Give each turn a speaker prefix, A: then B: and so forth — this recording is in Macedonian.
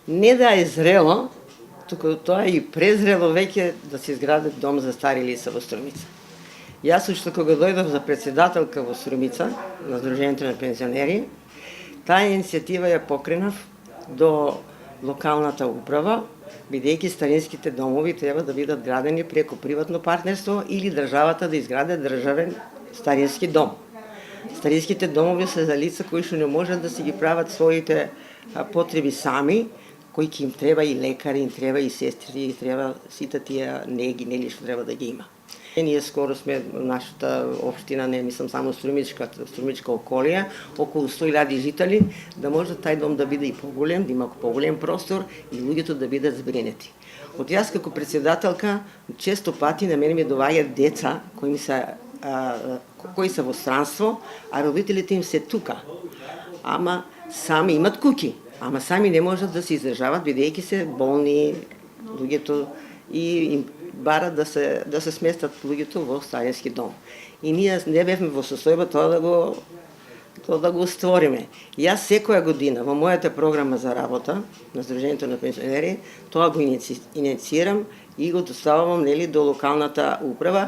A: не да е зрело, туку тоа е и презрело веќе да се изгради дом за стари лица во Струмица. Јас уште кога дојдов за председателка во Струмица, на Сдруженијето на пензионери, таа иницијатива ја покренав до локалната управа, бидејќи старинските домови треба да бидат градени преку приватно партнерство или државата да изграде државен старински дом. Старинските домови се за лица кои што не можат да си ги прават своите потреби сами, кои ќе им треба и лекари, им треба и сестри, и треба сите тие неги, нели што треба да ги има. Ние скоро сме нашата општина, не мислам само Струмичка околија, околу 100.000 жители, да може тај дом да биде и поголем, да има поголем простор и луѓето да бидат збринети. Од јас како председателка често пати на мене ми доаѓаат деца кои се во странство, а родителите им се тука. Ама сами имат куќи, ама сами не можат да се издржават бидејќи се болни луѓето и им барат да се сместат луѓето во старински дом. И ние не бевме во состојба тоа да го створиме. Јас секоја година во мојата програма за работа на Сдруженијето на пензионери тоа го инициирам и го доставувам до локалната управа.